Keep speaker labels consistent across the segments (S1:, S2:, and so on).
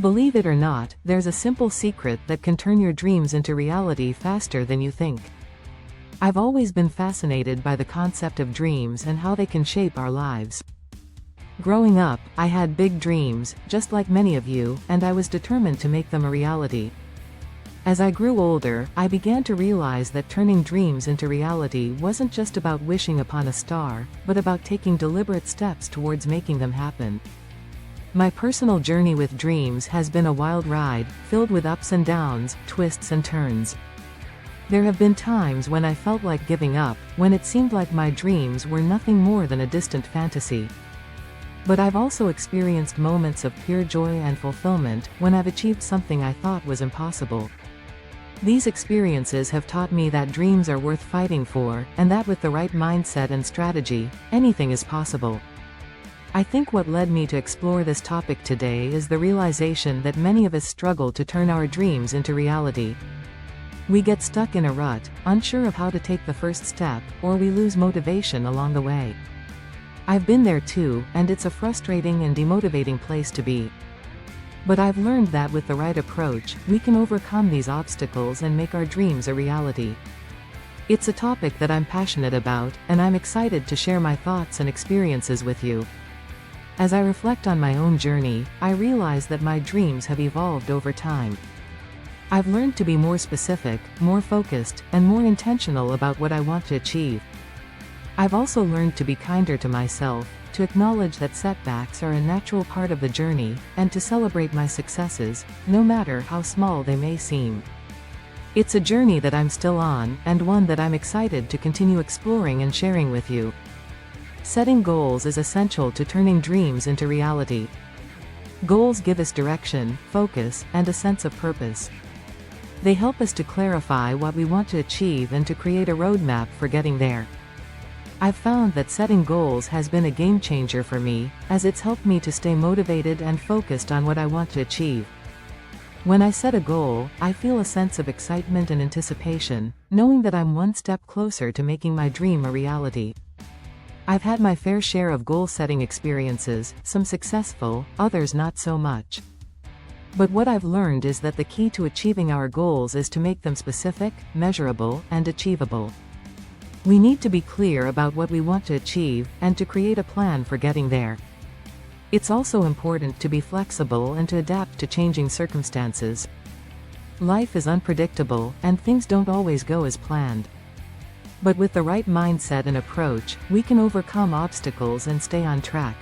S1: Believe it or not, there's a simple secret that can turn your dreams into reality faster than you think. I've always been fascinated by the concept of dreams and how they can shape our lives. Growing up, I had big dreams, just like many of you, and I was determined to make them a reality. As I grew older, I began to realize that turning dreams into reality wasn't just about wishing upon a star, but about taking deliberate steps towards making them happen. My personal journey with dreams has been a wild ride, filled with ups and downs, twists and turns. There have been times when I felt like giving up, when it seemed like my dreams were nothing more than a distant fantasy. But I've also experienced moments of pure joy and fulfillment, when I've achieved something I thought was impossible. These experiences have taught me that dreams are worth fighting for, and that with the right mindset and strategy, anything is possible. I think what led me to explore this topic today is the realization that many of us struggle to turn our dreams into reality. We get stuck in a rut, unsure of how to take the first step, or we lose motivation along the way. I've been there too, and it's a frustrating and demotivating place to be. But I've learned that with the right approach, we can overcome these obstacles and make our dreams a reality. It's a topic that I'm passionate about, and I'm excited to share my thoughts and experiences with you. As I reflect on my own journey, I realize that my dreams have evolved over time. I've learned to be more specific, more focused, and more intentional about what I want to achieve. I've also learned to be kinder to myself, to acknowledge that setbacks are a natural part of the journey, and to celebrate my successes, no matter how small they may seem. It's a journey that I'm still on, and one that I'm excited to continue exploring and sharing with you. Setting goals is essential to turning dreams into reality. Goals give us direction, focus, and a sense of purpose. They help us to clarify what we want to achieve and to create a roadmap for getting there. I've found that setting goals has been a game changer for me, as it's helped me to stay motivated and focused on what I want to achieve. When I set a goal, I feel a sense of excitement and anticipation, knowing that I'm one step closer to making my dream a reality. I've had my fair share of goal-setting experiences, some successful, others not so much. But what I've learned is that the key to achieving our goals is to make them specific, measurable, and achievable. We need to be clear about what we want to achieve, and to create a plan for getting there. It's also important to be flexible and to adapt to changing circumstances. Life is unpredictable, and things don't always go as planned. But with the right mindset and approach, we can overcome obstacles and stay on track.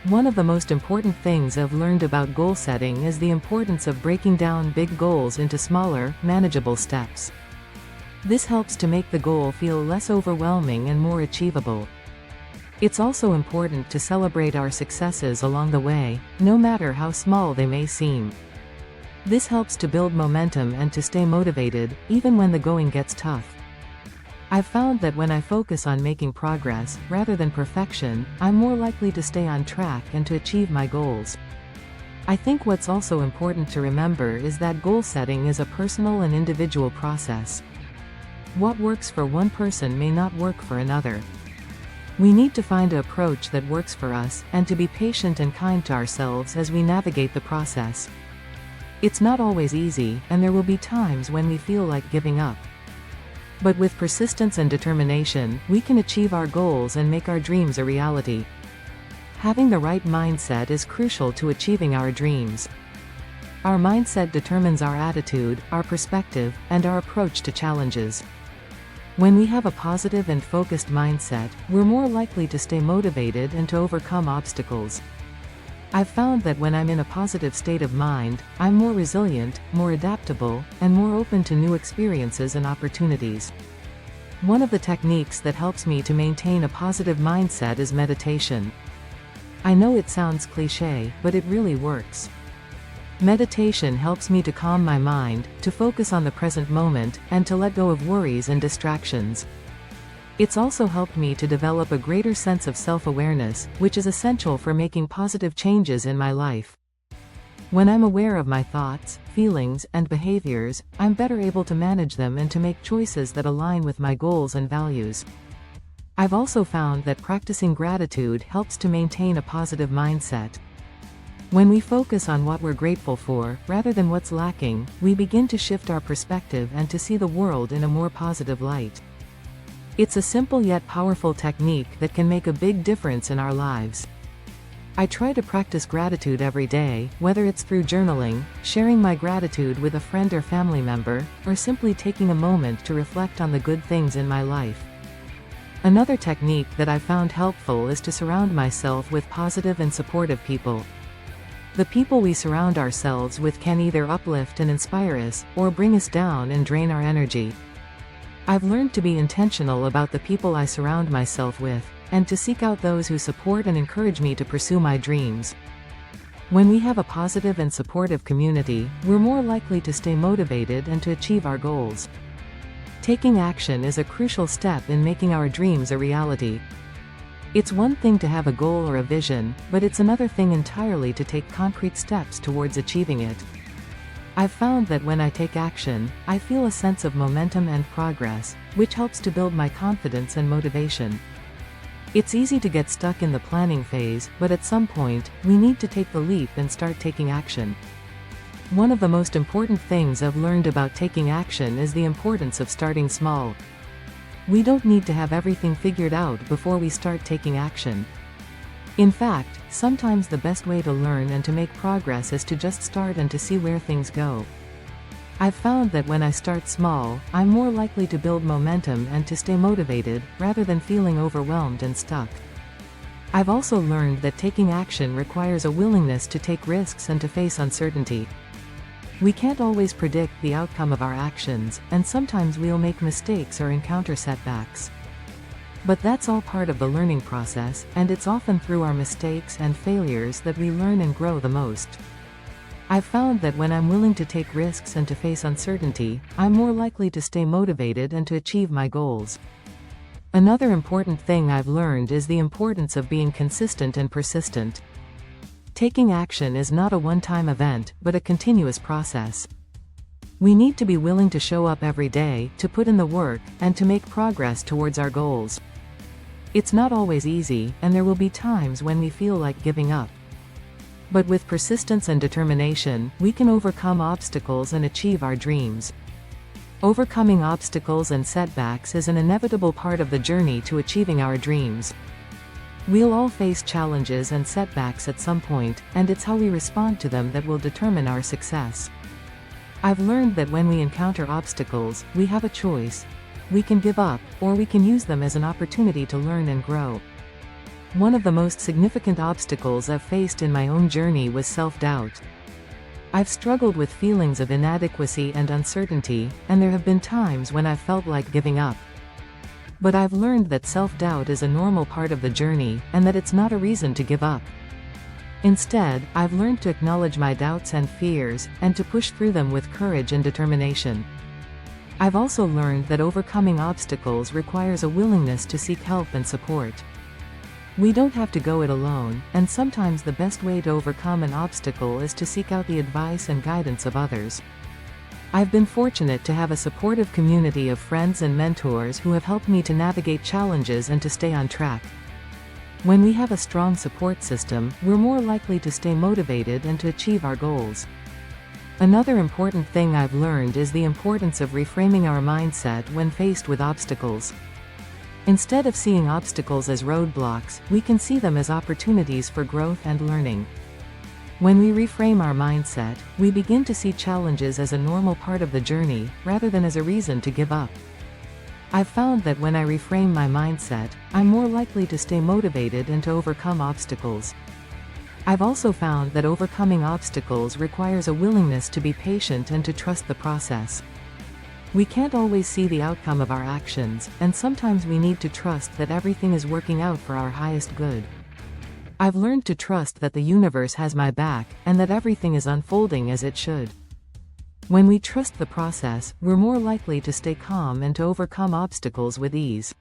S1: One of the most important things I've learned about goal setting is the importance of breaking down big goals into smaller, manageable steps. This helps to make the goal feel less overwhelming and more achievable. It's also important to celebrate our successes along the way, no matter how small they may seem. This helps to build momentum and to stay motivated, even when the going gets tough. I've found that when I focus on making progress, rather than perfection, I'm more likely to stay on track and to achieve my goals. I think what's also important to remember is that goal setting is a personal and individual process. What works for one person may not work for another. We need to find an approach that works for us, and to be patient and kind to ourselves as we navigate the process. It's not always easy, and there will be times when we feel like giving up. But with persistence and determination, we can achieve our goals and make our dreams a reality. Having the right mindset is crucial to achieving our dreams. Our mindset determines our attitude, our perspective, and our approach to challenges. When we have a positive and focused mindset, we're more likely to stay motivated and to overcome obstacles. I've found that when I'm in a positive state of mind, I'm more resilient, more adaptable, and more open to new experiences and opportunities. One of the techniques that helps me to maintain a positive mindset is meditation. I know it sounds cliché, but it really works. Meditation helps me to calm my mind, to focus on the present moment, and to let go of worries and distractions. It's also helped me to develop a greater sense of self-awareness, which is essential for making positive changes in my life. When I'm aware of my thoughts, feelings, and behaviors, I'm better able to manage them and to make choices that align with my goals and values. I've also found that practicing gratitude helps to maintain a positive mindset. When we focus on what we're grateful for, rather than what's lacking, we begin to shift our perspective and to see the world in a more positive light. It's a simple yet powerful technique that can make a big difference in our lives. I try to practice gratitude every day, whether it's through journaling, sharing my gratitude with a friend or family member, or simply taking a moment to reflect on the good things in my life. Another technique that I found helpful is to surround myself with positive and supportive people. The people we surround ourselves with can either uplift and inspire us, or bring us down and drain our energy. I've learned to be intentional about the people I surround myself with, and to seek out those who support and encourage me to pursue my dreams. When we have a positive and supportive community, we're more likely to stay motivated and to achieve our goals. Taking action is a crucial step in making our dreams a reality. It's one thing to have a goal or a vision, but it's another thing entirely to take concrete steps towards achieving it. I've found that when I take action, I feel a sense of momentum and progress, which helps to build my confidence and motivation. It's easy to get stuck in the planning phase, but at some point, we need to take the leap and start taking action. One of the most important things I've learned about taking action is the importance of starting small. We don't need to have everything figured out before we start taking action. In fact, sometimes the best way to learn and to make progress is to just start and to see where things go. I've found that when I start small, I'm more likely to build momentum and to stay motivated, rather than feeling overwhelmed and stuck. I've also learned that taking action requires a willingness to take risks and to face uncertainty. We can't always predict the outcome of our actions, and sometimes we'll make mistakes or encounter setbacks. But that's all part of the learning process, and it's often through our mistakes and failures that we learn and grow the most. I've found that when I'm willing to take risks and to face uncertainty, I'm more likely to stay motivated and to achieve my goals. Another important thing I've learned is the importance of being consistent and persistent. Taking action is not a one-time event, but a continuous process. We need to be willing to show up every day, to put in the work, and to make progress towards our goals. It's not always easy, and there will be times when we feel like giving up. But with persistence and determination, we can overcome obstacles and achieve our dreams. Overcoming obstacles and setbacks is an inevitable part of the journey to achieving our dreams. We'll all face challenges and setbacks at some point, and it's how we respond to them that will determine our success. I've learned that when we encounter obstacles, we have a choice. We can give up, or we can use them as an opportunity to learn and grow. One of the most significant obstacles I've faced in my own journey was self-doubt. I've struggled with feelings of inadequacy and uncertainty, and there have been times when I've felt like giving up. But I've learned that self-doubt is a normal part of the journey, and that it's not a reason to give up. Instead, I've learned to acknowledge my doubts and fears, and to push through them with courage and determination. I've also learned that overcoming obstacles requires a willingness to seek help and support. We don't have to go it alone, and sometimes the best way to overcome an obstacle is to seek out the advice and guidance of others. I've been fortunate to have a supportive community of friends and mentors who have helped me to navigate challenges and to stay on track. When we have a strong support system, we're more likely to stay motivated and to achieve our goals. Another important thing I've learned is the importance of reframing our mindset when faced with obstacles. Instead of seeing obstacles as roadblocks, we can see them as opportunities for growth and learning. When we reframe our mindset, we begin to see challenges as a normal part of the journey, rather than as a reason to give up. I've found that when I reframe my mindset, I'm more likely to stay motivated and to overcome obstacles. I've also found that overcoming obstacles requires a willingness to be patient and to trust the process. We can't always see the outcome of our actions, and sometimes we need to trust that everything is working out for our highest good. I've learned to trust that the universe has my back, and that everything is unfolding as it should. When we trust the process, we're more likely to stay calm and to overcome obstacles with ease.